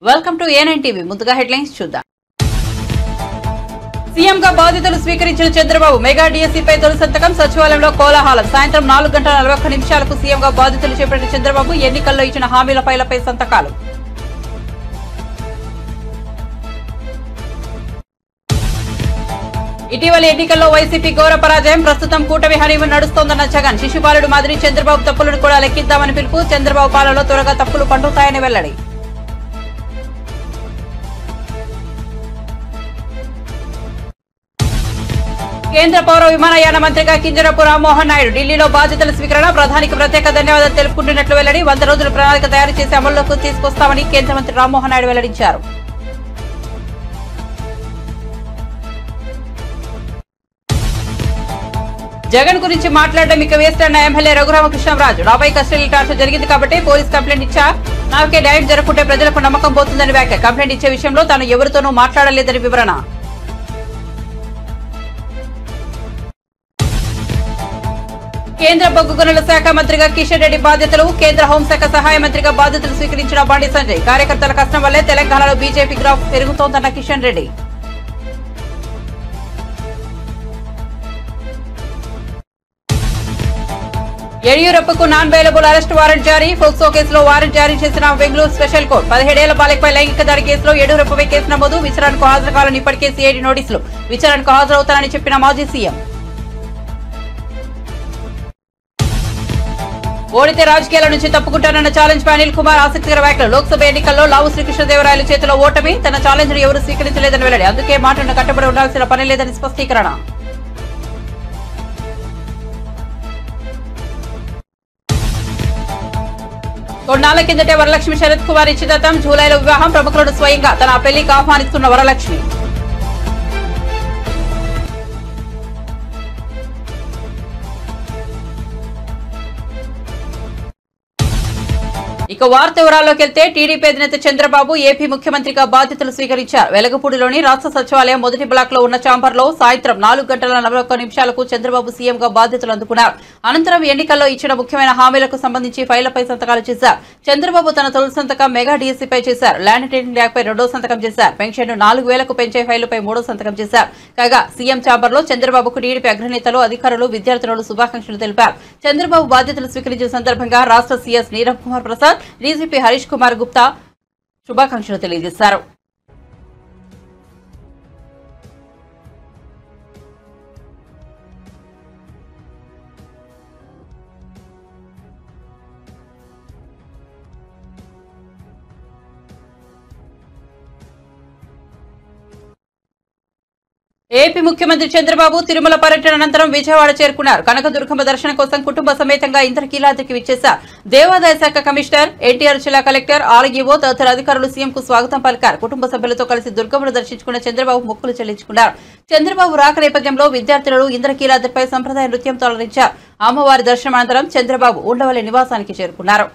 Welcome to A9 TV. ముందుగా headlines చూద్దాం. సీఎంగా బాధ్యతలు స్వీకరించిన చంద్రబాబు మెగా డిఎస్సీపై తొలి సంతకం. సచివాలయంలో కోలాహలం. సాయంత్రం 4:41 సీఎంగా బాధ్యతలు చేపట్టిన చంద్రబాబు ఎన్నికల్లో ఇచ్చిన హామీల ఫైళ్లపై సంతకాలు. ఇటీవల ఎన్నికల్లో వైసీపీ ఘోర పరాజయం. ప్రస్తుతం కూటమి హనీమూన్ నడుస్తోందన్న జగన్. శిశుపాలుడు మాదిరి చంద్రబాబు తప్పులను కూడా లెక్కిద్దామని పిలుపు. చంద్రబాబు పాలనలో త్వరగా తప్పులు పండుతాయని వెల్లడి. కేంద్ర పౌర విమానయాన మంత్రిగా కింజరాపు రామ్మోహన్ నాయుడు ఢిల్లీలో బాధ్యతల స్వీకరణ. ప్రధానికి ప్రత్యేక ధన్యవాదాలు తెలుపుకుంటున్నట్లు వెల్లడి. 100 రోజుల ప్రణాళిక తయారు చేసి అమల్లోకి తీసుకొస్తామని కేంద్ర మంత్రి రామ్మోహన్ నాయుడు వెల్లడించారు. జగన్ గురించి మాట్లాడడం ఇక వేస్ట్ అన్న ఎమ్మెల్యే రఘురామకృష్ణరాజు. నాపై కస్టడీ టార్చర్ జరిగింది కాబట్టి పోలీస్ కంప్లైంట్ ఇచ్చా. నాకే న్యాయం జరగకుంటే ప్రజలకు నమ్మకం పోతుందని వ్యాఖ్య. కంప్లైంట్ ఇచ్చే విషయంలో తాను ఎవరితోనూ మాట్లాడలేదని వివరణ. కేంద్ర బొగ్గు గనుల శాఖ మంత్రిగా కిషన్ రెడ్డి బాధ్యతలు. కేంద్ర హోంశాఖ సహాయ మంత్రిగా బాధ్యతలు స్వీకరించిన బండి సంజయ్. కార్యకర్తల కష్టం వల్లే తెలంగాణలో బీజేపీ గ్రాఫ్ పెరుగుతోందన్న కిషన్ రెడ్డి. యడియూరప్పకు నాన్ బెయిలబుల్ అరెస్ట్ వారెంట్ జారీ. ఫోక్సో కేసులో వారెంట్ జారీ చేసిన బెంగళూరు స్పెషల్ కోర్టు. 17 ఏళ్ల బాలికపై లైంగిక దాడి కేసులో యడియూరప్పపై కేసు నమోదు. విచారణకు హాజరు కావాలని ఇప్పటికే సిఐడి నోటీసులు. విచారణకు హాజరవుతానని చెప్పిన మాజీ సీఎం. ఓడితే రాజకీయాల నుంచి తప్పుకుంటానన్న ఛాలెంజ్ పై అనిల్ కుమార్ ఆసక్తికర వ్యాఖ్యలు. లోక్సభ ఎన్నికల్లో లావు శ్రీకృష్ణదేవరాయల చేతిలో ఓటమి. తన ఛాలెంజ్ ను ఎవరూ స్వీకరించలేదని వెల్లడి. అందుకే మాటను కట్టుబడి ఉండాల్సిన పని లేదని స్పష్టీకరణ. కొన్నాళ్ల కిందటే వరలక్ష్మి శరత్ కుమార్ ఇచ్చిదత్తం. జూలైలో వివాహం. ప్రముఖులను స్వయంగా తన పెళ్లికి ఆహ్వానిస్తున్న వరలక్ష్మి. ఇక వార్త వివరాల్లోకి వెళ్తే టీడీపీ అధినేత చంద్రబాబు ఏపీ ముఖ్యమంత్రిగా బాధ్యతలు స్వీకరించారు. వెలగపూడిలోని రాష్ట్ర సచివాలయం మొదటి బ్లాక్ లో ఉన్న ఛాంబర్ లో సాయంత్రం 4:41 చంద్రబాబు సీఎంగా బాధ్యతలు అందుకున్నారు. అనంతరం ఎన్నికల్లో ఇచ్చిన ముఖ్యమైన హామీలకు సంబంధించి ఫైళ్లపై సంతకాలు చేశారు. చంద్రబాబు తన తొలి సంతకం మెగా డీఎస్సీపై చేశారు. ల్యాండ్ టైటిలింగ్ యాక్ట్ పై 2వ సంతకం చేశారు. పెన్షన్ 4,000కు పెంచే ఫైలుపై 3వ సంతకం చేశారు. కాగా సీఎం ఛాంబర్ లో చంద్రబాబుకు టీడీపీ అగ్రనేతలు, అధికారులు, విద్యార్థులు శుభాకాంక్షలు తెలిపారు. చంద్రబాబు బాధ్యతలు స్వీకరించిన సందర్భంగా రాష్ట్ర సీఎస్ నీరబ్ కుమార్ ప్రసాద్, డీజీపీ హరీష్ కుమార్ గుప్తా శుభాకాంక్షలు తెలియజేశారు. ఏపీ ముఖ్యమంత్రి చంద్రబాబు తిరుమల పర్యటన అనంతరం విజయవాడ చేరుకున్నారు. కనకదుర్గమ్మ దర్శనం కోసం కుటుంబ సమేతంగా ఇంద్రకీలాద్రికి విచ్చేశారు. దేవాదాయ శాఖ కమిషనర్, ఎన్టీఆర్ జిల్లా కలెక్టర్, ఆర్ఈఓ తదితర అధికారులు సీఎంకు స్వాగతం పలికారు. కుటుంబ సభ్యులతో కలిసి దుర్గమ్మను దర్శించుకున్న చంద్రబాబు మొక్కులు చెల్లించుకున్నారు. చంద్రబాబు రాక నేపథ్యంలో విద్యార్థులు ఇంద్రకీలాద్రిపై సంప్రదాయ నృత్యంతో అలరించారు. అమ్మవారి దర్శనం అనంతరం చంద్రబాబు ఉండవల్లి నివాసానికి చేరుకున్నారు.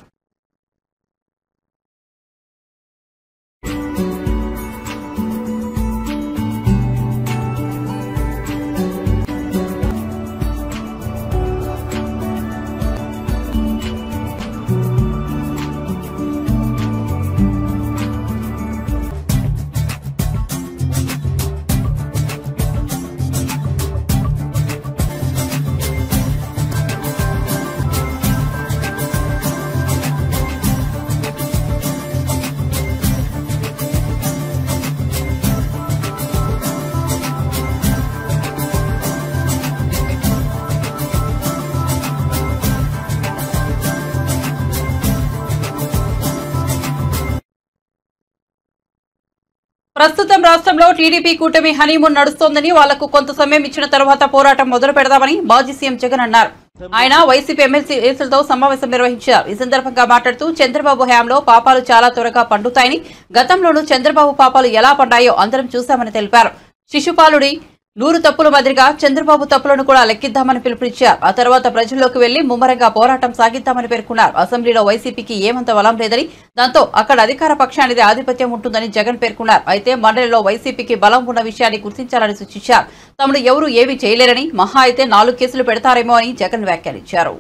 ప్రస్తుతం రాష్ట్రంలో టీడీపీ కూటమి హనీమూన్ నడుస్తోందని, వాళ్లకు కొంత సమయం ఇచ్చిన తర్వాత పోరాటం మొదలు పెడదామని మాజీ సీఎం జగన్ అన్నారు. ఆయన వైసీపీ ఎమ్మెల్సీలతో సమావేశం నిర్వహించారు. ఈ సందర్భంగా మాట్లాడుతూ చంద్రబాబు హయాంలో పాపాలు చాలా త్వరగా పండుతాయని, గతంలోనూ చంద్రబాబు పాపాలు ఎలా పండాయో అందరం చూశామని తెలిపారు. శిశుపాలుడి 100 తప్పుల మాదిరిగా చంద్రబాబు తప్పులను కూడా లెక్కిద్దామని పిలుపునిచ్చారు. ఆ తర్వాత ప్రజల్లోకి వెళ్లి ముమ్మరంగా పోరాటం సాగిద్దామని పేర్కొన్నారు. అసెంబ్లీలో వైసీపీకి ఏమంత బలం లేదని, దాంతో అక్కడ అధికార పక్షానిదే ఆధిపత్యం ఉంటుందని జగన్ పేర్కొన్నారు. అయితే మండలిలో వైసీపీకి బలం ఉన్న విషయాన్ని గుర్తించాలని సూచించారు. తమను ఎవరూ ఏమీ చేయలేరని, మహా అయితే 4 కేసులు పెడతారేమో అని జగన్ వ్యాఖ్యానించారు.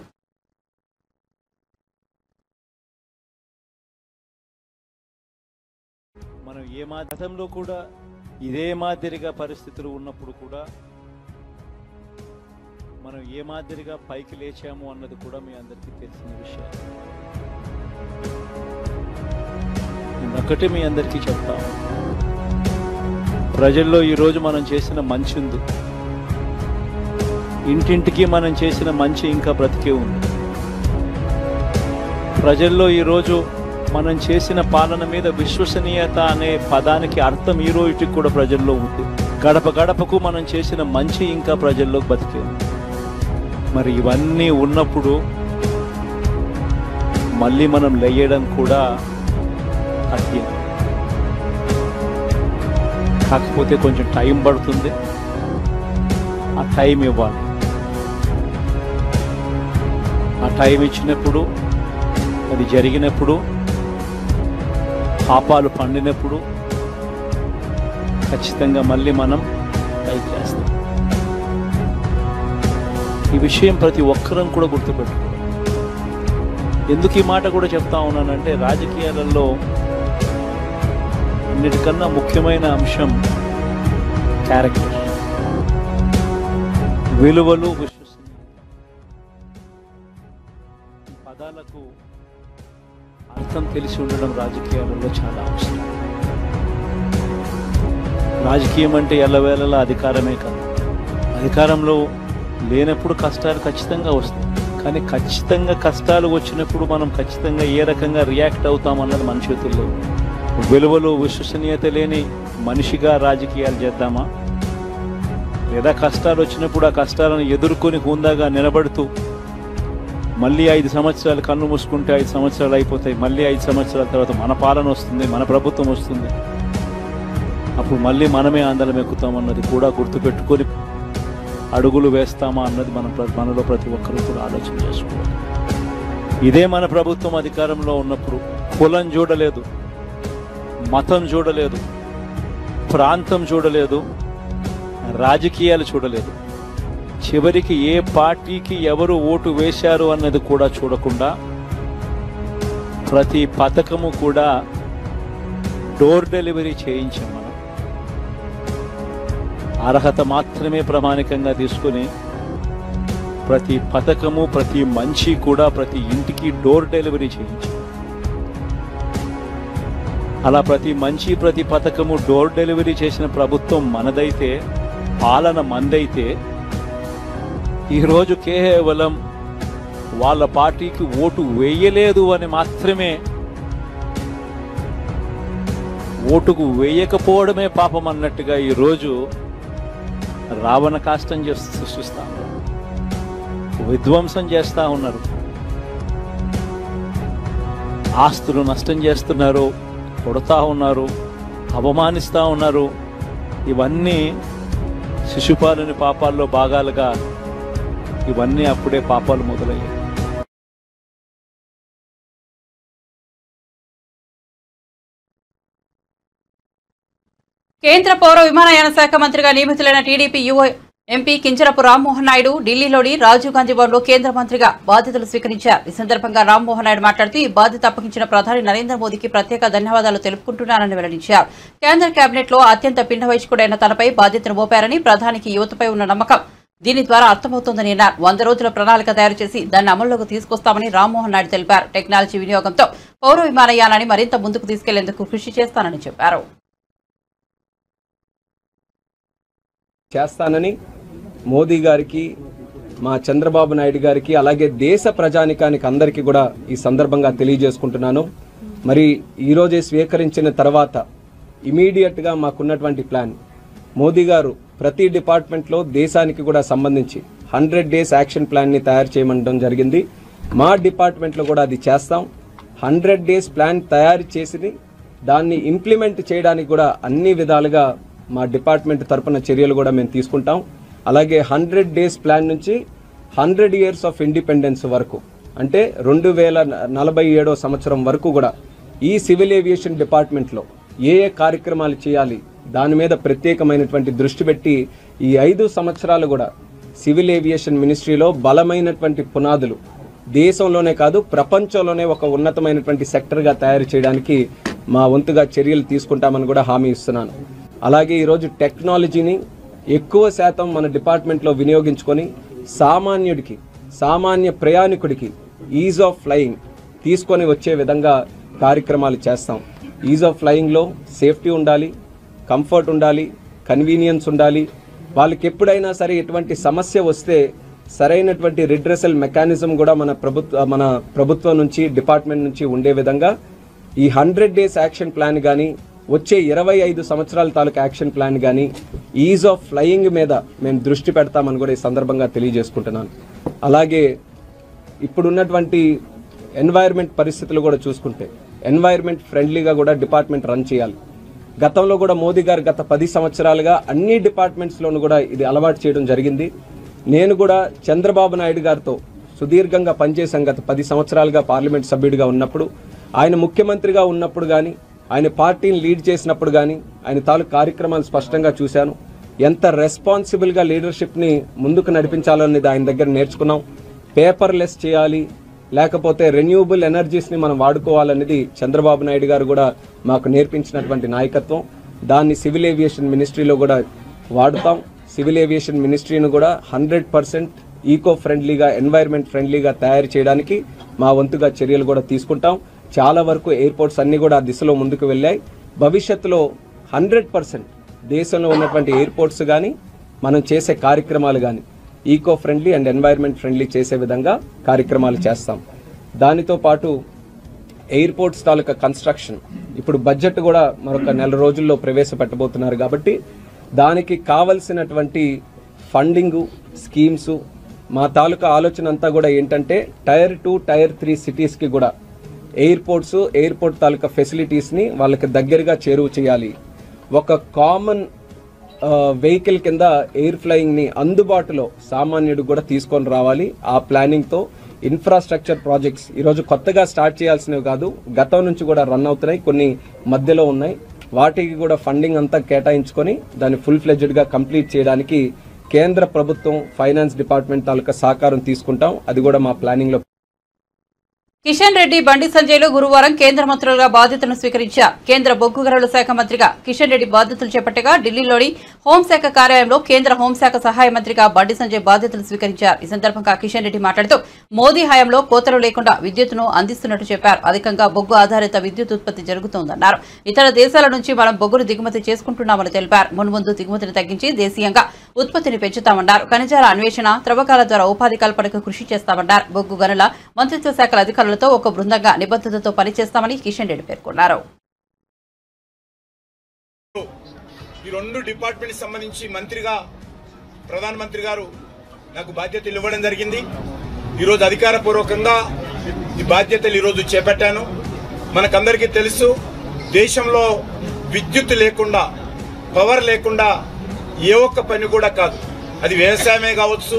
గతంలో కూడా ఇదే మాదిరిగా పరిస్థితులు ఉన్నప్పుడు కూడా మనం ఏ మాదిరిగా పైకి లేచాము అన్నది కూడా మీ అందరికీ తెలిసిన విషయం. ఒకటి మీ అందరికీ చెప్తాము, ప్రజల్లో ఈరోజు మనం చేసిన మంచి ఉంది, ఇంటింటికి మనం చేసిన మంచి ఇంకా బ్రతికే ఉంది. ప్రజల్లో ఈరోజు మనం చేసిన పాలన మీద విశ్వసనీయత అనే పదానికి అర్థం ఈ రోజుకి కూడా ప్రజల్లో ఉంది. గడప గడపకు మనం చేసిన మంచి ఇంకా ప్రజల్లో బతికే ఉంది. మరి ఇవన్నీ ఉన్నప్పుడు మళ్ళీ మనం లేయడం కూడా కఠినం. కాకపోతే కొంచెం టైం పడుతుంది, ఆ టైం ఇవ్వాలి. ఆ టైం ఇచ్చినప్పుడు, అది జరిగినప్పుడు, పాపాలు పండినప్పుడు ఖచ్చితంగా మళ్ళీ మనం పైకి లేస్తాం. ఈ విషయం ప్రతి ఒక్కరం కూడా గుర్తుపెట్టుకోవాలి. ఎందుకు ఈ మాట కూడా చెప్తా ఉన్నానంటే, రాజకీయాలలో అన్నిటికన్నా ముఖ్యమైన అంశం క్యారెక్టర్, విలువలు, విశ్వసనీయత. ఈ పదాలకు అర్థం తెలిసి ఉండడం రాజకీయాలలో చాలా అవసరం. రాజకీయం అంటే ఎల్లవేళలా అధికారమే కాదు. అధికారంలో లేనప్పుడు కష్టాలు ఖచ్చితంగా వస్తాయి, కానీ ఖచ్చితంగా కష్టాలు వచ్చినప్పుడు మనం ఖచ్చితంగా ఏ రకంగా రియాక్ట్ అవుతామన్నది మన చేతుల్లో. విలువలు, విశ్వసనీయత లేని మనిషిగా రాజకీయాలు చేద్దామా, లేదా కష్టాలు వచ్చినప్పుడు ఆ కష్టాలను ఎదుర్కొని హుందాగా నిలబడుతూ మళ్ళీ 5 సంవత్సరాలు కన్ను మూసుకుంటే 5 సంవత్సరాలు అయిపోతాయి, మళ్ళీ 5 సంవత్సరాల తర్వాత మన పాలన వస్తుంది, మన ప్రభుత్వం వస్తుంది, అప్పుడు మళ్ళీ మనమే ఆందోళన ఎక్కుతామన్నది కూడా గుర్తుపెట్టుకొని అడుగులు వేస్తామా అన్నది మనలో ప్రతి ఒక్కరూ కూడా ఆలోచన చేసుకోవాలి. ఇదే మన ప్రభుత్వం అధికారంలో ఉన్నప్పుడు కులం చూడలేదు, మతం చూడలేదు, ప్రాంతం చూడలేదు, రాజకీయాలు చూడలేదు, చివరికి ఏ పార్టీకి ఎవరు ఓటు వేశారు అన్నది కూడా చూడకుండా ప్రతి పథకము కూడా డోర్ డెలివరీ చేయించాం. మనం అర్హత మాత్రమే ప్రామాణికంగా తీసుకుని ప్రతి పథకము, ప్రతి మంచి కూడా ప్రతి ఇంటికి డోర్ డెలివరీ చేయించాం. అలా ప్రతి మంచి, ప్రతి పథకము డోర్ డెలివరీ చేసిన ప్రభుత్వం మనదైతే, పాలన మందైతే, ఈరోజు కేవలం వాళ్ళ పార్టీకి ఓటు వేయలేదు అని మాత్రమే, ఓటుకు వేయకపోవడమే పాపం అన్నట్టుగా ఈరోజు రావణ కాష్టం సృష్టిస్తా ఉన్నారు, విధ్వంసం చేస్తూ ఉన్నారు, ఆస్తులు నష్టం చేస్తున్నారు, కొడతా ఉన్నారు, అవమానిస్తూ ఉన్నారు. ఇవన్నీ శిశుపాలుని పాపాల్లో భాగాలుగా ఇవన్నీ అప్పుడే పాపాలు మొదలయ్యాయి. కేంద్ర పౌర విమానయాన శాఖ మంత్రిగా నియమితులైన టీడీపీ యువ ఎంపీ కింజరపు రామ్మోహన్ నాయుడు ఢిల్లీలోని రాజీవ్ గాంధీ భవన్లో కేంద్ర మంత్రిగా బాధ్యతలు స్వీకరించారు. ఈ సందర్భంగా రామ్మోహన్ నాయుడు మాట్లాడుతూ ఈ బాధ్యత అప్పగించిన ప్రధాని నరేంద్ర మోదీకి ప్రత్యేక ధన్యవాదాలు తెలుపుకుంటున్నారని వెల్లడించారు. కేంద్ర కేబినెట్ లో అత్యంత పిండ వయస్కుడైన తనపై బాధ్యతను మోపారని, ప్రధానికి యువతపై ఉన్న నమ్మకం దీని ద్వారా అర్థమవుతోందని అన్నారు. 100 రోజుల ప్రణాళిక తయారు చేసి దాన్ని అమల్లోకి తీసుకొస్తామని రామ్మోహన్ నాయుడు తెలిపారు. టెక్నాలజీ వినియోగంతో పౌర విమానయానాన్ని మరింత ముందుకు తీసుకెళ్లేందుకు కృషి చేస్తానని చెప్పారు. చేస్తానని మోదీ గారికి, మా చంద్రబాబు నాయుడు గారికి, అలాగే దేశ ప్రజానికానికి అందరికీ కూడా ఈ సందర్భంగా తెలియజేసుకుంటున్నాను. మరి ఈరోజే స్వీకరించిన తర్వాత ఇమీడియట్గా మాకున్నటువంటి ప్లాన్, మోదీ గారు ప్రతి డిపార్ట్మెంట్లో దేశానికి కూడా సంబంధించి 100 డేస్ యాక్షన్ ప్లాన్ని తయారు చేయమనడం జరిగింది. మా డిపార్ట్మెంట్లో కూడా అది చేస్తాం. 100 డేస్ ప్లాన్ తయారు చేసి దాన్ని ఇంప్లిమెంట్ చేయడానికి కూడా అన్ని విధాలుగా మా డిపార్ట్మెంట్ తరపున చర్యలు కూడా మేము తీసుకుంటాం. అలాగే 100 డేస్ ప్లాన్ నుంచి 100 ఇయర్స్ ఆఫ్ ఇండిపెండెన్స్ వరకు, అంటే 2047వ సంవత్సరం వరకు కూడా ఈ సివిల్ ఏవియేషన్ డిపార్ట్మెంట్లో ఏ కార్యక్రమాలు చేయాలి దాని మీద ప్రత్యేకమైనటువంటి దృష్టి పెట్టి ఈ 5 సంవత్సరాలు కూడా సివిల్ ఏవియేషన్ మినిస్ట్రీలో బలమైనటువంటి పునాదులు దేశంలోనే కాదు ప్రపంచంలోనే ఒక ఉన్నతమైనటువంటి సెక్టర్గా తయారు చేయడానికి మా వంతుగా చర్యలు తీసుకుంటామని కూడా హామీ ఇస్తున్నాను. అలాగే ఈరోజు టెక్నాలజీని ఎక్కువ శాతం మన డిపార్ట్మెంట్లో వినియోగించుకొని సామాన్య ప్రయాణికుడికి ఈజ్ ఆఫ్ ఫ్లయింగ్ తీసుకొని వచ్చే విధంగా కార్యక్రమాలు చేస్తాం. ఈజ్ ఆఫ్ ఫ్లయింగ్లో సేఫ్టీ ఉండాలి, కంఫర్ట్ ఉండాలి, కన్వీనియన్స్ ఉండాలి. వాళ్ళకి ఎప్పుడైనా సరే ఎటువంటి సమస్య వస్తే సరైనటువంటి రిడ్రెసల్ మెకానిజం కూడా మన ప్రభుత్వం నుంచి డిపార్ట్మెంట్ నుంచి ఉండే విధంగా ఈ 100 days యాక్షన్ ప్లాన్ కానీ వచ్చే 25 సంవత్సరాల తాలూకు యాక్షన్ ప్లాన్ కానీ ఈజ్ ఆఫ్ ఫ్లయింగ్ మీద మేము దృష్టి పెడతామని కూడా ఈ సందర్భంగా తెలియజేసుకుంటున్నాను. అలాగే ఇప్పుడున్నటువంటి ఎన్వైర్న్మెంట్ పరిస్థితులు కూడా చూసుకుంటే ఎన్వైర్న్మెంట్ ఫ్రెండ్లీగా కూడా డిపార్ట్మెంట్ రన్ చేయాలి. గతంలో కూడా మోదీ గారు గత 10 సంవత్సరాలుగా అన్ని డిపార్ట్మెంట్స్లోనూ కూడా ఇది అలవాటు చేయడం జరిగింది. నేను కూడా చంద్రబాబు నాయుడు గారితో సుదీర్ఘంగా పనిచేశాను. గత 10 సంవత్సరాలుగా పార్లమెంట్ సభ్యుడిగా ఉన్నప్పుడు, ఆయన ముఖ్యమంత్రిగా ఉన్నప్పుడు కానీ, ఆయన పార్టీని లీడ్ చేసినప్పుడు కానీ ఆయన తాలూకు కార్యక్రమాలు స్పష్టంగా చూశాను. ఎంత రెస్పాన్సిబుల్గా లీడర్షిప్ని ముందుకు నడిపించాలనేది ఆయన దగ్గర నేర్చుకున్నాం. పేపర్లెస్ చేయాలి, లేకపోతే రెన్యూబుల్ ఎనర్జీస్ని మనం వాడుకోవాలనేది చంద్రబాబు నాయుడు గారు కూడా మాకు నేర్పించినటువంటి నాయకత్వం. దాన్ని సివిల్ ఏవియేషన్ మినిస్ట్రీలో కూడా వాడుతాం. సివిల్ ఏవియేషన్ మినిస్ట్రీని కూడా 100% ఈకో ఫ్రెండ్లీగా, ఎన్వైర్న్మెంట్ ఫ్రెండ్లీగా తయారు చేయడానికి మా వంతుగా చర్యలు కూడా తీసుకుంటాం. చాలా వరకు ఎయిర్పోర్ట్స్ అన్నీ కూడా ఆ దిశలో ముందుకు వెళ్ళాయి. భవిష్యత్తులో 100% దేశంలో ఉన్నటువంటి ఎయిర్పోర్ట్స్ కానీ మనం చేసే కార్యక్రమాలు కానీ eco friendly and environment friendly చేసే విధంగా కార్యక్రమాలు చేస్తాం. దానితో పాటు ఎయిర్పోర్ట్స్ తాలూకా కన్స్ట్రక్షన్ ఇప్పుడు బడ్జెట్ కూడా మరొక 4 రోజుల్లో ప్రవేశపెట్టబోతున్నారు. కాబట్టి దానికి కావలసినటువంటి ఫండింగు, స్కీమ్స్, మా తాలూకా ఆలోచన అంతా కూడా ఏంటంటే Tier 2, Tier 3 సిటీస్కి కూడా ఎయిర్పోర్ట్ తాలూకా ఫెసిలిటీస్ని వాళ్ళకి దగ్గరగా చేరువ చేయాలి. ఒక కామన్ వెహికల్ కింద ఎయిర్ ఫ్లయింగ్ని అందుబాటులో సామాన్యుడు కూడా తీసుకొని రావాలి. ఆ ప్లానింగ్తో ఇన్ఫ్రాస్ట్రక్చర్ ప్రాజెక్ట్స్ ఈరోజు కొత్తగా స్టార్ట్ చేయాల్సినవి కాదు, గతం నుంచి కూడా రన్ అవుతున్నాయి, కొన్ని మధ్యలో ఉన్నాయి. వాటికి కూడా ఫండింగ్ అంతా కేటాయించుకొని దాన్ని ఫుల్ ఫ్లెడ్జ్డ్గా కంప్లీట్ చేయడానికి కేంద్ర ప్రభుత్వం ఫైనాన్స్ డిపార్ట్మెంట్ తాలూకా సహకారం తీసుకుంటాం. అది కూడా మా ప్లానింగ్లో. కిషన్ రెడ్డి, బండి సంజయ్లు గురువారం కేంద్ర మంత్రులుగా బాధ్యతలను స్వీకరించారు. కేంద్ర బొగ్గు గనుల శాఖ మంత్రిగా కిషన్ రెడ్డి బాధ్యతలు చేపట్టగా ఢిల్లీలోని హోంశాఖ కార్యాలయంలో కేంద్ర హోంశాఖ సహాయ మంత్రిగా బండి సంజయ్ బాధ్యతలు స్వీకరించారు. ఈ సందర్భంగా కిషన్ రెడ్డి మాట్లాడుతూ మోదీ హయాంలో కోతలు లేకుండా విద్యుత్తును అందిస్తున్నట్టు చెప్పారు. అధికంగా బొగ్గు ఆధారిత విద్యుత్ ఉత్పత్తి జరుగుతోందన్నారు. ఇతర దేశాల నుంచి మనం బొగ్గును దిగుమతి చేసుకుంటున్నామని తెలిపారు. మున్ముందు దిగుమతిని తగ్గించి దేశీయంగా ఉత్పత్తిని పెంచుతామన్నారు. ఖనిజాల అన్వేషణ, త్రవ్వకాల ద్వారా ఉపాధి కల్పనకు కృషి చేస్తామన్నారు. బొగ్గు గనుల మంత్రిత్వ శాఖల అధికారులు ఒక బృందంగా నిబద్ధతతో పనిచేస్తామని కిషన్ రెడ్డి పేర్కొన్నారు. ఈ 2 డిపార్ట్మెంట్ సంబంధించి మంత్రిగా ప్రధానమంత్రి గారు నాకు బాధ్యతలు ఇవ్వడం జరిగింది. ఈరోజు అధికారపూర్వకంగా ఈ బాధ్యతలు ఈరోజు చేపట్టాను. మనకందరికీ తెలుసు, దేశంలో విద్యుత్ లేకుండా, పవర్ లేకుండా ఏ ఒక్క పని కూడా కాదు. అది వ్యవసాయమే కావచ్చు,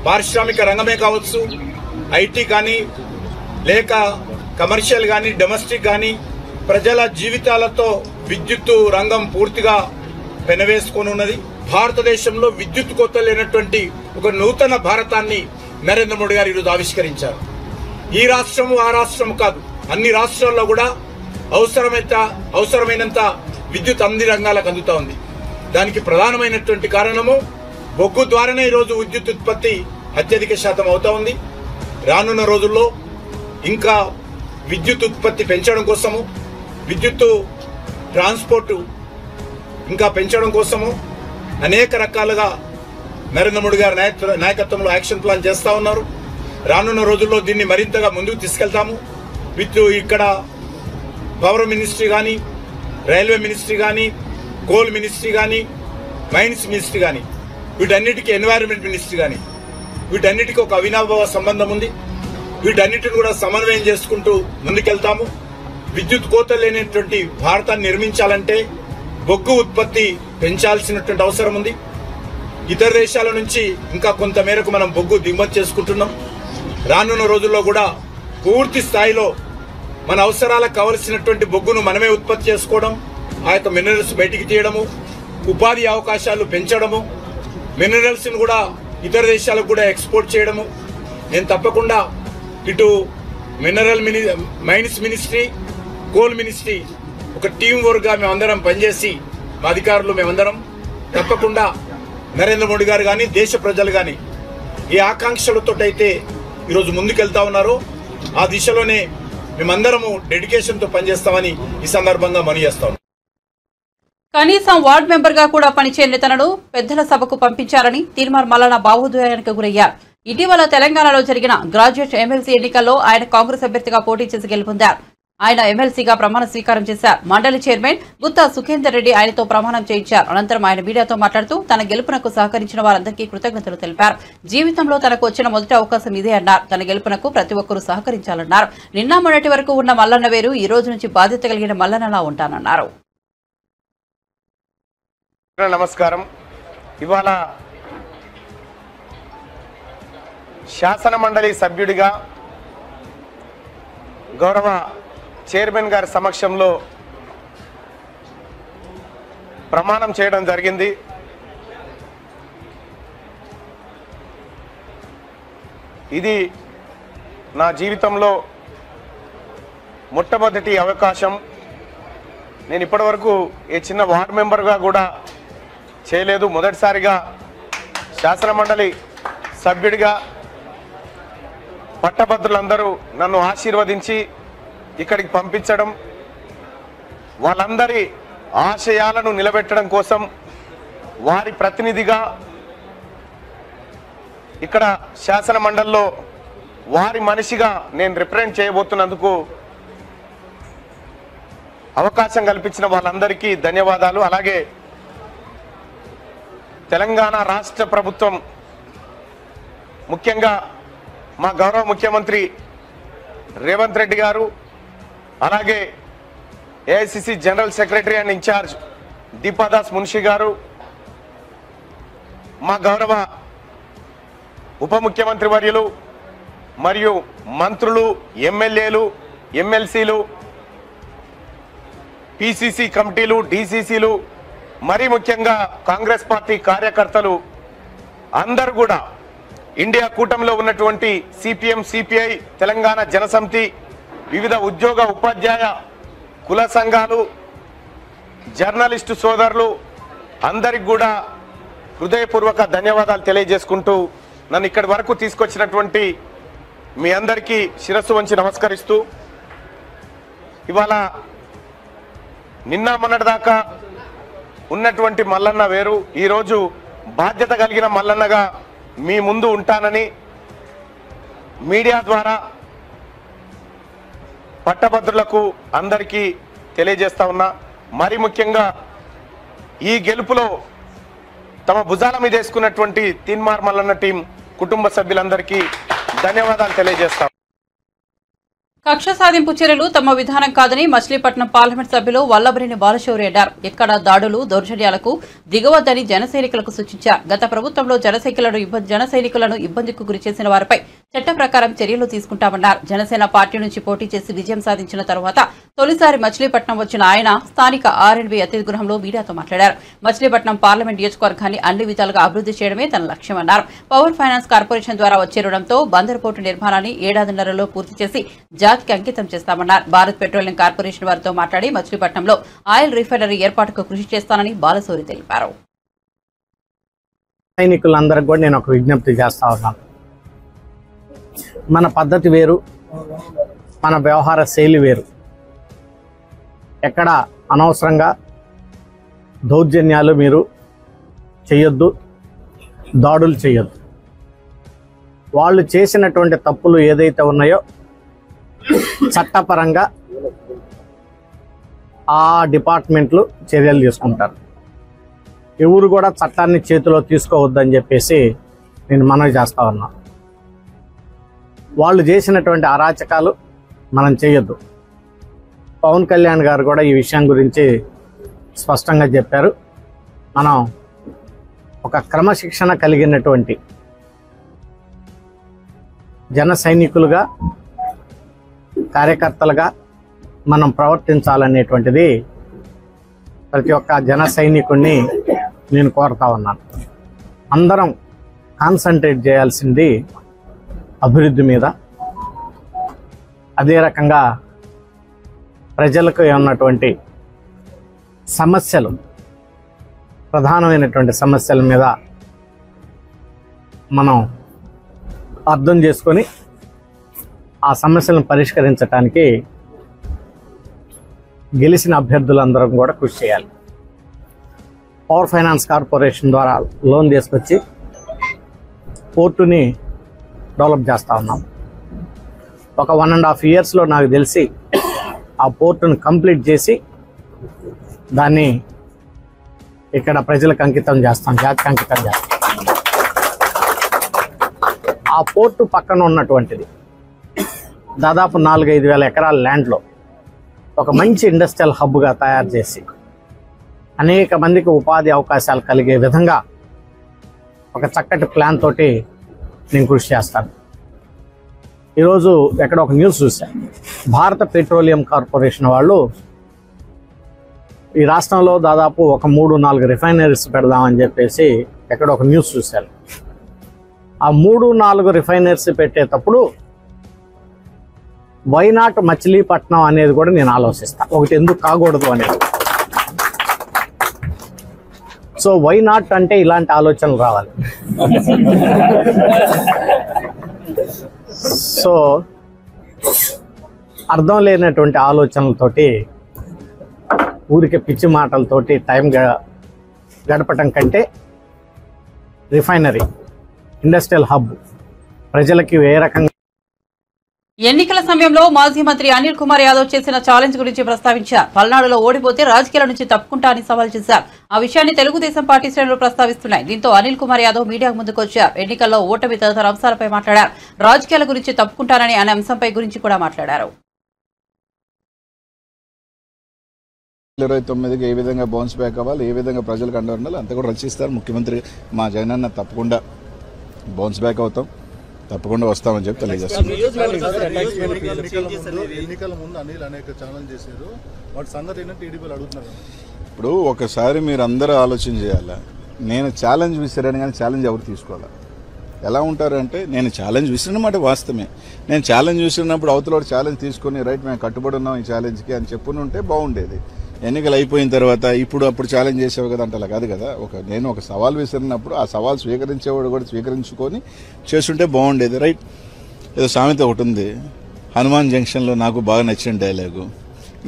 పారిశ్రామిక రంగమే కావచ్చు, ఐటీ కానీ, లేక కమర్షియల్ కానీ, డొమెస్టిక్ కానీ, ప్రజల జీవితాలతో విద్యుత్ రంగం పూర్తిగా పెనవేసుకొని ఉన్నది. భారతదేశంలో విద్యుత్ కొత్త లేనటువంటి ఒక నూతన భారతాన్ని నరేంద్ర మోడీ గారు ఈరోజు ఆవిష్కరించారు. ఈ రాష్ట్రము ఆ రాష్ట్రం కాదు, అన్ని రాష్ట్రాల్లో కూడా అవసరమైనంత విద్యుత్ అన్ని రంగాలకు అందుతా ఉంది. దానికి ప్రధానమైనటువంటి కారణము బొగ్గు ద్వారానే ఈరోజు విద్యుత్ ఉత్పత్తి అత్యధిక శాతం అవుతా ఉంది. రానున్న రోజుల్లో ఇంకా విద్యుత్ ఉత్పత్తి పెంచడం కోసము, విద్యుత్ ట్రాన్స్పోర్ట్ ఇంకా పెంచడం కోసము అనేక రకాలుగా నరేంద్ర మోడీ గారి నాయకత్వంలో యాక్షన్ ప్లాన్ చేస్తూ ఉన్నారు. రానున్న రోజుల్లో దీన్ని మరింతగా ముందుకు తీసుకెళ్తాము. ఇక్కడ పవర్ మినిస్ట్రీ కానీ, రైల్వే మినిస్ట్రీ కానీ, కోల్ మినిస్ట్రీ కానీ, మైన్స్ మినిస్ట్రీ కానీ, వీటన్నిటికీ ఎన్వైరన్మెంట్ మినిస్ట్రీ కానీ, వీటన్నిటికీ ఒక అవినాభావ సంబంధం ఉంది. వీటన్నిటిని కూడా సమన్వయం చేసుకుంటూ ముందుకెళ్తాము. విద్యుత్ కోత లేనటువంటి భారతాన్ని నిర్మించాలంటే బొగ్గు ఉత్పత్తి పెంచాల్సినటువంటి అవసరం ఉంది. ఇతర దేశాల నుంచి ఇంకా కొంత మేరకు మనం బొగ్గు దిగుమతి చేసుకుంటున్నాం. రానున్న రోజుల్లో కూడా పూర్తి స్థాయిలో మన అవసరాలకు కావలసినటువంటి బొగ్గును మనమే ఉత్పత్తి చేసుకోవడం, ఆ యొక్క మినరల్స్ బయటికి తీయడము, ఉపాధి అవకాశాలు పెంచడము, మినరల్స్ని కూడా ఇతర దేశాలకు కూడా ఎక్స్పోర్ట్ చేయడము. నేను తప్పకుండా ఇటు మైన్స్ మినిస్ట్రీ, కోల్ మినిస్ట్రీ ఒక టీం వర్క్గా మేమందరం పనిచేసి మా అధికారులు మేమందరం తప్పకుండా నరేంద్ర మోడీ గారు కానీ దేశ ప్రజలు కానీ ఏ ఆకాంక్షలతోటైతే ఈరోజు ముందుకెళ్తా ఉన్నారో ఆ దిశలోనే మేమందరము డెడికేషన్తో పనిచేస్తామని ఈ సందర్భంగా మనవి చేస్తాం. కనీసం వార్డు మెంబర్ గా కూడా పనిచేయని నేతలను పెద్దల సభకు పంపించారని తీన్మార్ మల్లన్న భావోద్వేగానికి గురయ్యారు. ఇటీవల తెలంగాణలో జరిగిన గ్రాడ్యుయేట్ ఎమ్మెల్సీ ఎన్నికల్లో ఆయన కాంగ్రెస్ అభ్యర్థిగా పోటీ చేసి గెలుపొందారు. ఆయన ఎమ్మెల్సీగా ప్రమాణ స్వీకారం చేశారు. మండలి చైర్మన్ గుత్తా సుఖేందర్ రెడ్డి ఆయనతో ప్రమాణం చేయించారు. అనంతరం ఆయన మీడియాతో మాట్లాడుతూ తన గెలుపునకు సహకరించిన వారందరికీ కృతజ్ఞతలు తెలిపారు. జీవితంలో తనకు వచ్చిన మొదటి అవకాశం ఇదే అన్నారు. తన గెలుపునకు ప్రతి ఒక్కరూ సహకరించాలన్నారు. నిన్న మొన్నటి వరకు ఉన్న మల్లన్న వేరు, ఈ రోజు నుంచి బాధ్యత కలిగిన మల్లన్నలా ఉంటానన్నారు. నమస్కారం. ఇవాళ శాసన మండలి సభ్యుడిగా గౌరవ చైర్మన్ గారి సమక్షంలో ప్రమాణం చేయడం జరిగింది. ఇది నా జీవితంలో మొట్టమొదటి అవకాశం. నేను ఇప్పటివరకు ఏ చిన్న వార్డు మెంబర్గా కూడా చేయలేదు. మొదటిసారిగా శాసన మండలి సభ్యుడిగా పట్టభద్రులందరూ నన్ను ఆశీర్వదించి ఇక్కడికి పంపించడం, వాళ్ళందరి ఆశయాలను నిలబెట్టడం కోసం వారి ప్రతినిధిగా ఇక్కడ శాసన మండలిలో వారి మనిషిగా నేను రిప్రజెంట్ చేయబోతున్నందుకు అవకాశం కల్పించిన వాళ్ళందరికీ ధన్యవాదాలు. అలాగే తెలంగాణ రాష్ట్ర ప్రభుత్వం, ముఖ్యంగా మా గౌరవ ముఖ్యమంత్రి రేవంత్ రెడ్డి గారు, అలాగే AICC general secretary and incharge Deepa Das Munshi గారు, మా గౌరవ ఉప ముఖ్యమంత్రి వర్యులు మరియు మంత్రులు, ఎమ్మెల్యేలు, ఎమ్మెల్సీలు, పిసిసి కమిటీలు, డిసిసిలు, మరీ ముఖ్యంగా కాంగ్రెస్ పార్టీ కార్యకర్తలు అందరూ కూడా, ఇండియా కూటమిలో ఉన్నటువంటి సిపిఎం, సిపిఐ, తెలంగాణ జనసమితి, వివిధ ఉద్యోగ ఉపాధ్యాయ కుల సంఘాలు, జర్నలిస్టు సోదరులు అందరికి కూడా హృదయపూర్వక ధన్యవాదాలు తెలియజేసుకుంటూ నన్ను ఇక్కడి వరకు తీసుకొచ్చినటువంటి మీ అందరికీ శిరస్సు వంచి నమస్కరిస్తూ, ఇవాళ నిన్న మొన్నటిదాకా ఉన్నటువంటి మల్లన్న వేరు, ఈరోజు బాధ్యత కలిగిన మల్లన్నగా మీ ముందు ఉంటానని మీడియా ద్వారా పట్టభద్రులకు అందరికీ తెలియజేస్తా ఉన్నా. మరి ముఖ్యంగా ఈ గెలుపులో తమ భుజాల మీద వేసుకున్నటువంటి తీన్మార్ మల్లన్న టీం కుటుంబ సభ్యులందరికీ ధన్యవాదాలు తెలియజేస్తాం. కక్ష సాధింపు చర్యలు తమ విధానం కాదని మచిలీపట్నం పార్లమెంట్ సభ్యులు వల్లభనేని బాలశౌరి అన్నారు. ఎక్కడ దాడులు, దౌర్జన్యాలకు దిగవద్దని జన సైనికులకు సూచించారు. గత ప్రభుత్వంలో జన సైనికులను ఇబ్బందికి గురి చేసిన వారిపై చట్ట ప్రకారం చర్యలు తీసుకుంటామన్నారు. జనసేన పార్టీ నుంచి పోటీ చేసి విజయం సాధించిన తరువాత తొలిసారి మచిలీపట్నం వచ్చిన ఆయన స్థానిక ఆర్ఎండ్బి అతిథి గృహంలో మీడియాతో మాట్లాడారు. మచిలీపట్నం పార్లమెంట్ నియోజకవర్గాన్ని అన్ని విధాలుగా అభివృద్ధి చేయడమే తన లక్ష్యమన్నారు. పవర్ ఫైనాన్స్ కార్పొరేషన్ ద్వారా వచ్చే రుణంతో బందరు పోర్టు నిర్మాణాన్ని ఏడాదిన్నరలో పూర్తి చేసి జాతికి అంకితం చేస్తామన్నారు. భారత్ పెట్రోలియం కార్పొరేషన్ వారితో మాట్లాడి మచిలీపట్నంలో ఆయిల్ రిఫైనరీ ఏర్పాటుకు కృషి చేస్తానని బాలశౌరి తెలిపారు. సైనికులందరికీ కూడా నేను ఒక విజ్ఞప్తి చేస్తా ఉన్నాను. మన పద్ధతి వేరు, మన వ్యవహార శైలి వేరు. ఎక్కడ అనవసరంగా దౌర్జన్యాలు మీరు చేయొద్దు, దాడులు చేయొద్దు. వాళ్ళు చేసినటువంటి తప్పులు ఏదైతే ఉన్నాయో చట్టపరంగా ఆ డిపార్ట్మెంట్లు చర్యలు తీసుకుంటారు. ఎవరు కూడా చట్టాన్ని చేతిలో తీసుకోవద్దని చెప్పేసి నేను మనవి చేస్తా ఉన్నా. వాళ్ళు చేసినటువంటి అరాచకాలు మనం చేయొద్దు. పవన్ కళ్యాణ్ గారు కూడా ఈ విషయం గురించి స్పష్టంగా చెప్పారు. మనం ఒక క్రమశిక్షణ కలిగినటువంటి జన సైనికులుగా, కార్యకర్తలుగా మనం ప్రవర్తించాలనేటువంటిది ప్రతి ఒక్క జన సైనికుడిని నేను కోరుతా ఉన్నాను. అందరం కాన్సన్ట్రేట్ చేయాల్సింది అభివృద్ధి మీద. అదే రకంగా ప్రజలకు ఉన్నటువంటి సమస్యలు, ప్రధానమైనటువంటి సమస్యల మీద మనం అర్థం చేసుకొని ఆ సమస్యలను పరిష్కరించడానికి గెలిచిన అభ్యర్థులందరం కూడా కృషి చేయాలి. పవర్ ఫైనాన్స్ కార్పొరేషన్ ద్వారా లోన్ తీసుకొచ్చి పోర్టుని డెవలప్ చేస్తూ ఉన్నాం. ఒక 1.5 yearsలో నాకు తెలిసి ఆ పోర్టును కంప్లీట్ చేసి దాన్ని ఇక్కడ ప్రజలకు అంకితం చేస్తాం, జాతికి అంకితం చేస్తాం. ఆ పోర్టు పక్కన ఉన్నటువంటిది దాదాపు 4-5 వేల ఎకరాల ల్యాండ్లో ఒక మంచి ఇండస్ట్రియల్ హబ్గా తయారు చేసి అనేక మందికి ఉపాధి అవకాశాలు కలిగే విధంగా ఒక చక్కటి ప్లాన్ తోటి నేను కృషి చేస్తాను. ఈరోజు ఎక్కడ ఒక న్యూస్ చూశాను, భారత పెట్రోలియం కార్పొరేషన్ వాళ్ళు ఈ రాష్ట్రంలో దాదాపు ఒక 3-4 రిఫైనరీస్ పెడదామని చెప్పేసి ఎక్కడ ఒక న్యూస్ చూశాను. ఆ 3-4 రిఫైనరీస్ పెట్టేటప్పుడు వైనాట్ మచిలీపట్నం అనేది కూడా నేను ఆలోచిస్తాను. ఒకటి ఎందుకు కాకూడదు అనేది. సో వైనాట్ అంటే ఇలాంటి ఆలోచనలు రావాలి. సో అర్థం లేనటువంటి ఆలోచనలతోటి, ఊరికి పిచ్చి మాటలతోటి టైం గడపటం కంటే రిఫైనరీ, ఇండస్ట్రియల్ హబ్ ప్రజలకి ఏ రకంగా. ఎన్నికల సమయంలో మాజీ మంత్రి అనిల్ కుమార్ యాదవ్ చేసిన ఛాలెంజ్ గురించి ప్రస్తావించారు. పల్నాడులో ఓడిపోతే రాజకీయాల నుంచి తప్పుకుంటా అని సవాల్ చేశారు. ఆ విషయాన్ని తెలుగుదేశం పార్టీ శ్రేణులు ప్రస్తావిస్తున్నాయి. దీంతో అనిల్ కుమార్ యాదవ్ మీడియాకు ముందుకొచ్చారు. ఎన్నికల్లో ఓటమి తదితర అంశాలపై మాట్లాడారు. రాజకీయాల గురించి తప్పుకుంటానని అనే అంశంపై గురించి కూడా మాట్లాడారు. 29కి ఏ విధంగా బౌన్స్ బ్యాక్ అవ్వాలి, ఏ విధంగా ప్రజలకు అండ ఉండాలి అంతా కూడా రచిస్తారు. ముఖ్యమంత్రి మా జగనన్న తప్పకుండా బౌన్స్ బ్యాక్ అవుతాం, తప్పకుండా వస్తామని చెప్పి తెలియజేస్తాం. ఇప్పుడు ఒకసారి మీరు అందరూ ఆలోచన చేయాలా. నేను ఛాలెంజ్ విసిరాను కానీ ఛాలెంజ్ ఎవరు తీసుకోవాలా? ఎలా ఉంటారంటే, నేను ఛాలెంజ్ విసిరినమాట వాస్తవమే. నేను ఛాలెంజ్ విసిరినప్పుడు అవతల ఛాలెంజ్ తీసుకొని రైట్ మేము కట్టుబడి ఉన్నాం ఈ ఛాలెంజ్కి అని చెప్పుని ఉంటే బాగుండేది. ఎన్నికలు అయిపోయిన తర్వాత అప్పుడు ఛాలెంజ్ చేసేవి కదా అంటే అలా కాదు కదా. నేను ఒక సవాల్ విసిరినప్పుడు ఆ సవాల్ స్వీకరించేవాడు కూడా స్వీకరించుకొని చేస్తుంటే బాగుండేది. రైట్, ఏదో సామెత ఒకటి ఉంది, హనుమాన్ జంక్షన్లో నాకు బాగా నచ్చిన డైలాగు,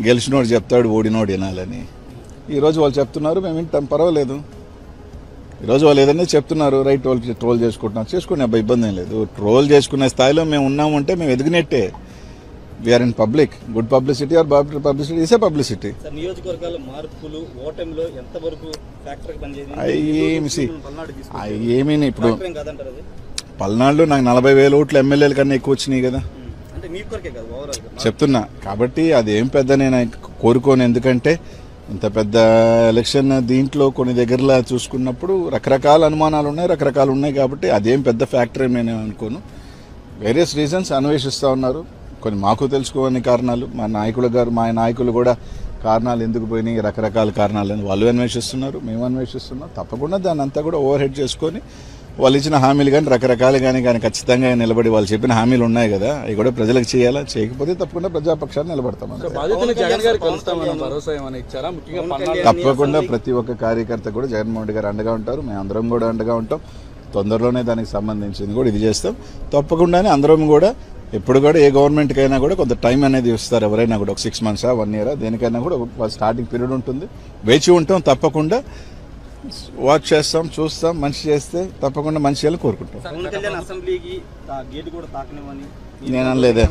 గెలిచినోడు చెప్తాడు ఓడినోడు వినాలని. ఈరోజు వాళ్ళు చెప్తున్నారు, మేము వింటాం, పర్వాలేదు. ఈరోజు వాళ్ళు ఏదైనా చెప్తున్నారు, రైట్, వాళ్ళు ట్రోల్ చేసుకుంటున్నారు, చేసుకునే అబ్బాయి ఇబ్బంది ఏం లేదు. ట్రోల్ చేసుకునే స్థాయిలో మేము ఉన్నామంటే మేము ఎదిగినట్టే. We are in public. Good publicity or bad publicity is a publicity. నియోజకవర్గాల మార్పులు ఓటమిలో ఎంతవరకు ఫ్యాక్టర్ పనిచేసింది? ఏమీ ఇప్పుడు పల్నాడులో నాకు 40,000 ఓట్లు ఎమ్మెల్యేల కన్నా ఎక్కువ వచ్చినాయి కదా చెప్తున్నా. కాబట్టి అదేం పెద్ద నేను కోరుకోను. ఎందుకంటే ఇంత పెద్ద ఎలక్షన్ దీంట్లో కొన్ని దగ్గరలా చూసుకున్నప్పుడు రకరకాల అనుమానాలు ఉన్నాయి, రకరకాలు ఉన్నాయి. కాబట్టి అదేం పెద్ద ఫ్యాక్టర్ నేను అనుకోను. వేరియస్ రీజన్స్ అన్వేషిస్తూ ఉన్నారు. కొన్ని మాకు తెలుసుకోని కారణాలు, మా నాయకులు కూడా కారణాలు ఎందుకు పోయినాయి, రకరకాల కారణాలని వాళ్ళు అన్వేషిస్తున్నారు, మేము అన్వేషిస్తున్నాం. తప్పకుండా దాన్ని అంతా కూడా ఓవర్ హెడ్ చేసుకొని వాళ్ళు ఇచ్చిన హామీలు కానీ రకరకాలు కానీ ఖచ్చితంగా నిలబడి వాళ్ళు చెప్పిన హామీలు ఉన్నాయి కదా, అవి కూడా ప్రజలకు చేయాలా. చేయకపోతే తప్పకుండా ప్రజాపక్షాన్ని నిలబడతాం. తప్పకుండా ప్రతి ఒక్క కార్యకర్త కూడా జగన్మోహన్ రెడ్డి గారు అండగా ఉంటారు, మేము అందరం కూడా అండగా ఉంటాం. తొందరలోనే దానికి సంబంధించింది కూడా ఇది చేస్తాం. తప్పకుండానే అందరం కూడా ఎప్పుడు కూడా ఏ గవర్నమెంట్కైనా కూడా కొంత టైం అనేది ఇస్తారు. ఎవరైనా కూడా ఒక 6 months 1 year దేనికైనా కూడా స్టార్టింగ్ పీరియడ్ ఉంటుంది. వేచి ఉంటాం, తప్పకుండా వాచ్ చేస్తాం, చూస్తాం. మంచి చేస్తే తప్పకుండా మంచి చేయాలని కోరుకుంటాం. నేను అనలేదే,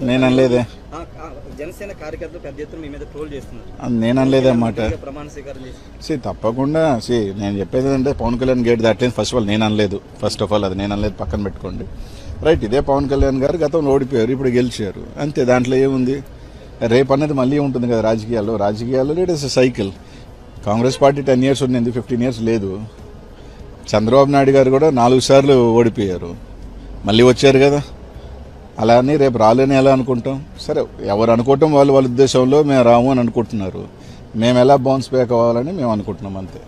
నేను అనలేదే, నేను అనలేదే అన్నమాట. తప్పకుండా నేను చెప్పేది అంటే పవన్ కళ్యాణ్ గేట్ దాటలేదు. ఫస్ట్ ఆఫ్ ఆల్ నేను అనలేదు. ఫస్ట్ ఆఫ్ ఆల్ అది నేను అనలేదు, పక్కన పెట్టుకోండి. రైట్, ఇదే పవన్ కళ్యాణ్ గారు గతంలో ఓడిపోయారు, ఇప్పుడు గెలిచారు, అంతే. దాంట్లో ఏముంది? రేపు అనేది మళ్ళీ ఉంటుంది కదా రాజకీయాల్లో it is cycle. Congress party 10 years ఉండింది, 15 years లేదు. చంద్రబాబు నాయుడు గారు కూడా 4 సార్లు ఓడిపోయారు, మళ్ళీ వచ్చారు కదా. అలా అని రేపు రాలేని ఎలా అనుకుంటాం? సరే, ఎవరు అనుకోవటం వాళ్ళ ఉద్దేశంలో మేము రాము అని అనుకుంటున్నారు. మేము ఎలా బౌన్స్ బ్యాక్ అవ్వాలని మేము అనుకుంటున్నాం, అంతే.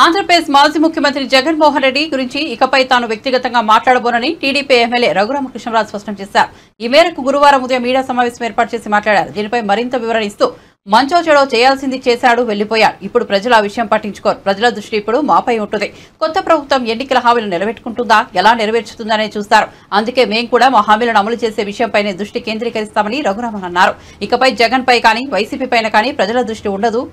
ఆంధ్రప్రదేశ్ మాజీ ముఖ్యమంత్రి జగన్మోహన్ రెడ్డి గురించి ఇకపై తాను వ్యక్తిగతంగా మాట్లాడబోనని టీడీపీ ఎమ్మెల్యే రఘురామకృష్ణరాజు స్పష్టం చేశారు. ఈ మేరకు గురువారం ఉదయం మీడియా సమావేశం ఏర్పాటు చేసి మాట్లాడారు. దీనిపై మరింత వివరణ ఇస్తూ మంచో చెడో చేయాల్సింది చేశాడు, వెళ్లిపోయాడు. ఇప్పుడు ప్రజలు ఆ విషయం పట్టించుకోరు. ప్రజల దృష్టి ఇప్పుడు మాపై ఉంటుంది. కొత్త ప్రభుత్వం ఎన్నికల హామీలు నిలబెట్టుకుంటుందా, ఎలా నెరవేర్చుతుందనే చూస్తారు. అందుకే మేం కూడా మా హామీలను అమలు చేసే విషయంపైనే దృష్టి కేంద్రీకరిస్తామని రఘురామన్ అన్నారు. ఇకపై జగన్ పై కానీ వైసీపీ పైన కానీ ప్రజల దృష్టి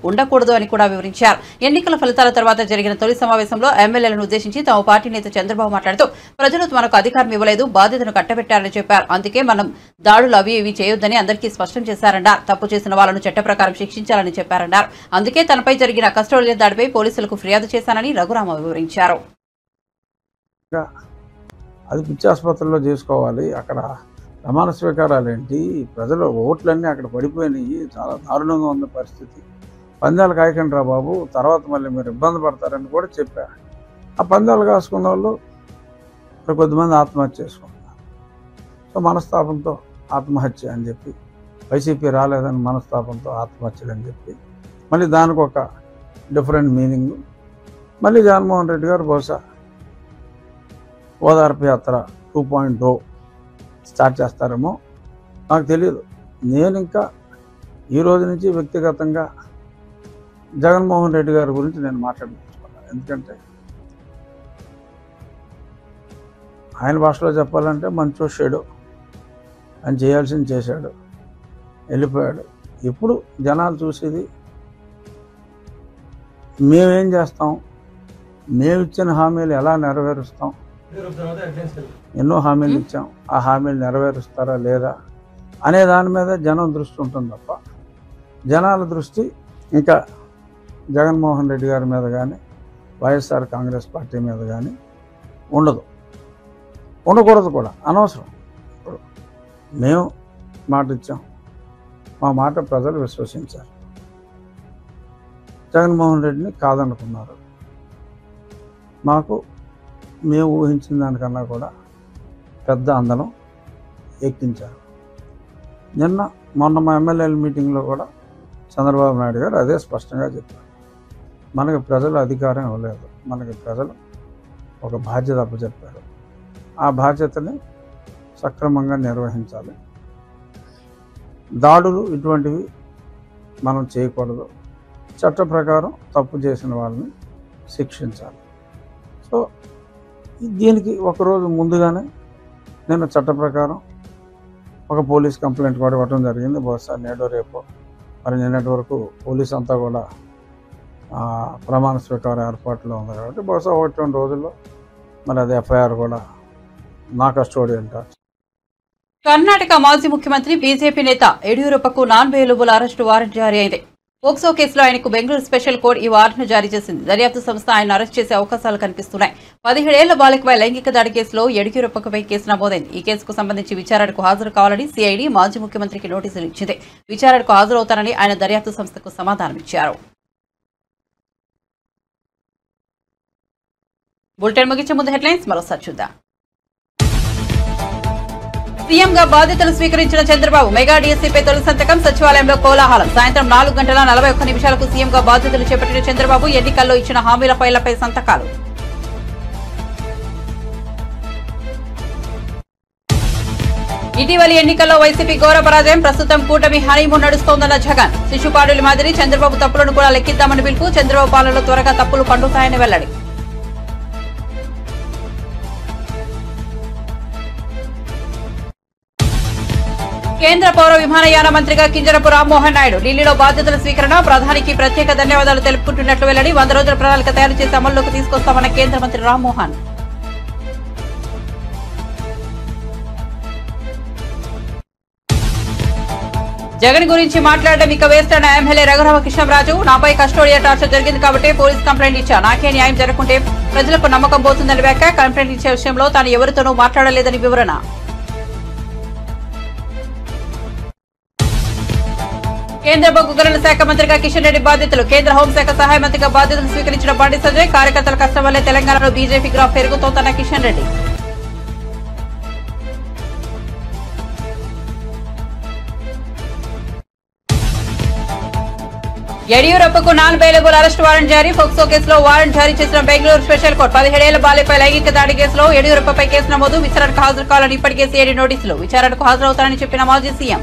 ఉండకూడదు అని కూడా వివరించారు. ఎన్నికల ఫలితాల తర్వాత జరిగిన తొలి సమావేశంలో ఎమ్మెల్యేలను ఉద్దేశించి తమ పార్టీ నేత చంద్రబాబు మాట్లాడుతూ ప్రజలు మనకు అధికారం ఇవ్వలేదు, బాధ్యతను కట్టబెట్టారని చెప్పారు. అందుకే మనం దాడులు అవి ఇవి చేయొద్దని అందరికీ స్పష్టం చేశారన్నారు. తప్పు చేసిన వాళ్లను చట్ట ప్రకారం శిక్షించాలని చెప్పారన్నారు. అందుకే తనపై జరిగిన కస్టోడియల్ దాడిపై పోలీసులకు ఫిర్యాదు చేశానని రఘురామ వివరించారు. అది పిచ్చి ఆసుపత్రిలో చేసుకోవాలి. అక్కడ ప్రమాణ స్వీకారాలు ఏంటి, ప్రజల ఓట్లన్నీ అక్కడ పడిపోయినాయి. చాలా దారుణంగా ఉన్న పరిస్థితి. పందాలు కాయకండి రా బాబు, తర్వాత మళ్ళీ మీరు ఇబ్బంది పడతారని కూడా చెప్పారు. ఆ పందాలు కాసుకున్న వాళ్ళు కొద్దిమంది ఆత్మహత్య చేసుకుంటున్నారు. సో మనస్తాపంతో ఆత్మహత్య అని చెప్పి, వైసీపీ రాలేదని మనస్తాపంతో ఆత్మహత్యలు అని చెప్పి, మళ్ళీ దానికి ఒక డిఫరెంట్ మీనింగ్. మళ్ళీ జగన్మోహన్ రెడ్డి గారు బహుశా ఓదార్పు యాత్ర 2.0 స్టార్ట్ చేస్తారేమో, నాకు తెలియదు. నేను ఇంకా ఈ రోజు నుంచి వ్యక్తిగతంగా జగన్మోహన్ రెడ్డి గారి గురించి నేను మాట్లాడుకుంటున్నాను. ఎందుకంటే ఆయన భాషలో చెప్పాలంటే మంచో షేడో, ఆయన చేయాల్సింది చేశాడు, వెళ్ళిపోయాడు. ఇప్పుడు జనాలు చూసేది మేమేం చేస్తాం, మేము ఇచ్చిన హామీలు ఎలా నెరవేరుస్తాం. ఎన్నో హామీలు ఇచ్చాం, ఆ హామీలు నెరవేరుస్తారా లేదా అనే దాని మీద జనం దృష్టి ఉంటుంది తప్ప జనాల దృష్టి ఇంకా జగన్మోహన్ రెడ్డి గారి మీద కానీ వైఎస్ఆర్ కాంగ్రెస్ పార్టీ మీద కానీ ఉండకూడదు కూడా, అనవసరం. ఇప్పుడు మేము మాట ఇచ్చాం, మా మాట ప్రజలు విశ్వసించారు. జగన్మోహన్ రెడ్డిని కాదనుకున్నారు. మాకు మేము ఊహించిన దానికన్నా కూడా పెద్ద అందలం ఎక్కించారు. మొన్న మా ఎమ్మెల్యేల మీటింగ్లో కూడా చంద్రబాబు నాయుడు గారు అదే స్పష్టంగా చెప్పారు. మనకి ప్రజలు అధికారం ఇవ్వలేదు, మనకి ప్రజలు ఒక బాధ్యత అప్పచెప్పారు. ఆ బాధ్యతని సక్రమంగా నిర్వహించాలి. దాడులు ఇటువంటివి మనం చేయకూడదు. చట్ట ప్రకారం తప్పు చేసిన వాళ్ళని శిక్షించాలి. సో దీనికి ఒకరోజు ముందుగానే నేను చట్ట ప్రకారం ఒక పోలీస్ కంప్లైంట్ కూడా ఇవ్వడం జరిగింది. బహుశా నేడో రేపో మరి నిన్నటి వరకు పోలీస్ అంతా కూడా ప్రమాణ స్వీకార ఏర్పాట్లో ఉంది కాబట్టి బహుశా 1-2 రోజుల్లో మరి అది ఎఫ్ఐఆర్ కూడా నా కస్టోడియల్ టార్చ్. కర్ణాటక మాజీ ముఖ్యమంత్రి బీజేపీ నేత యడియూరప్పకు నాన్ బెయిలబుల్ అరెస్టు వారెంట్ జారీ అయింది. పోక్సో కేసులో ఆయనకు బెంగళూరు స్పెషల్ కోర్టు ఈ వారెంట్ను జారీ చేసింది. దర్యాప్తు సంస్థ ఆయన అరెస్ట్ చేసే అవకాశాలు కనిపిస్తున్నాయి. 17 ఏళ్ల బాలికపై లైంగిక దాడి కేసులో యడియూరప్పపై కేసు నమోదైంది. ఈ కేసుకు సంబంధించి విచారణకు హాజరు కావాలని సిఐడి మాజీ ముఖ్యమంత్రికి నోటీసులు ఇచ్చింది. విచారణకు హాజరవుతానని ఆయన దర్యాప్తు సంస్థకు సమాధానమిచ్చారు. బులెటిన్ ముగించే ముందు హెడ్లైన్స్ మరోసారి చూద్దాం. సీఎంగా బాధ్యతలు స్వీకరించిన చంద్రబాబు మెగా డీఎస్సీపై తొలి సంతకం. సచివాలయంలో కోలాహలం. సాయంత్రం 4:41 సీఎంగా బాధ్యతలు చేపట్టిన చంద్రబాబు ఎన్నికల్లో ఇచ్చిన హామీల ఫైళ్లపై సంతకాలు. ఇటీవలి ఎన్నికల్లో వైసీపీ ఘోర పరాజయం. ప్రస్తుతం కూటమి హనీమూన్ నడుస్తోందన్న జగన్. శిశుపాడుల మాదిరి చంద్రబాబు తప్పులను కూడా లెక్కిద్దామని పిలుపు. చంద్రబాబు పాలనలో త్వరగా తప్పులు పండుతాయని వెల్లడి. కేంద్ర పౌర విమానయాన మంత్రిగా కింజరపు రామ్మోహన్ నాయుడు ఢిల్లీలో బాధ్యతల స్వీకరణ. ప్రధానికి ప్రత్యేక ధన్యవాదాలు తెలుపుకుంటున్నట్లు వెల్లడి. 100 రోజుల ప్రణాళిక తయారు చేసి అమల్లోకి తీసుకొస్తామన్న కేంద్ర మంత్రి రామ్మోహన్. జగన్ గురించి మాట్లాడడం ఇక వేస్ట్ అన్న ఎమ్మెల్యే రఘురామకృష్ణరాజు. నాపై కస్టోడియల్ టార్చర్ జరిగింది కాబట్టి పోలీస్ కంప్లైంట్ ఇచ్చా. నాకే న్యాయం జరగకుంటే ప్రజలకు నమ్మకం పోతుందని వ్యాఖ్య. కంప్లైంట్ ఇచ్చే విషయంలో తాను ఎవరితోనూ మాట్లాడలేదని వివరణ. కేంద్ర బొగ్గు గనుల శాఖ మంత్రిగా కిషన్ రెడ్డి బాధ్యతలు. కేంద్ర హోంశాఖ సహాయ మంత్రిగా బాధ్యతలు స్వీకరించిన బండి సంజయ్. కార్యకర్తల కష్టం వల్లే తెలంగాణలో బీజేపీ గ్రాఫ్ పెరుగుతోందన్న కిషన్ రెడ్డి. యడియూరప్పకు నాన్ బెయిలబుల్ అరెస్ట్ వారెంట్ జారీ. ఫోక్సో కేసులో వారెంట్ జారీ చేసిన బెంగళూరు స్పెషల్ కోర్టు. 17 ఏళ్ల బాలికపై లైంగిక దాడి కేసులో యడియూరప్పపై కేసు నమోదు. విచారణకు హాజరు కావాలని ఇప్పటికే సిఐడి నోటీసులు. విచారణకు హాజరవుతారని చెప్పిన మాజీ సీఎం.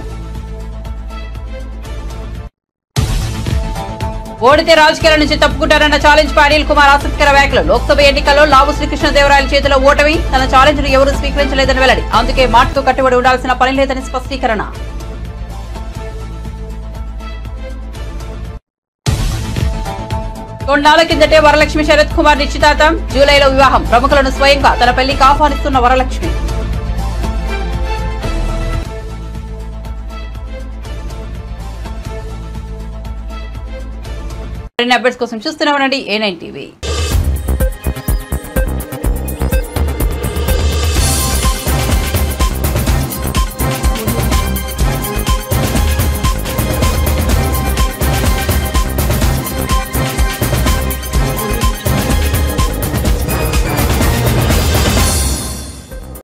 ఓడితే రాజకీయాల నుంచి తప్పుకుంటారన్న ఛాలెంజ్ పై అనిల్ కుమార్ ఆసక్తికర వ్యాఖ్యలు. లోక్సభ ఎన్నికల్లో లావు శ్రీకృష్ణదేవరాయల చేతిలో ఓటమి. తన ఛాలెంజ్ ను ఎవరూ స్వీకరించలేదని వెల్లడి. అందుకే మాటతో కట్టుబడి ఉండాల్సిన పని లేదని స్పష్టీకరణ. కొన్నాళ్ల కిందటే వరలక్ష్మి శరత్ కుమార్ నిశ్చితార్థం. జూలైలో వివాహం. ప్రముఖులను స్వయంగా తన పెళ్లికి ఆహ్వానిస్తున్న వరలక్ష్మి. అప్డేట్స్ కోసం చూస్తూనే ఉండండి A9 TV.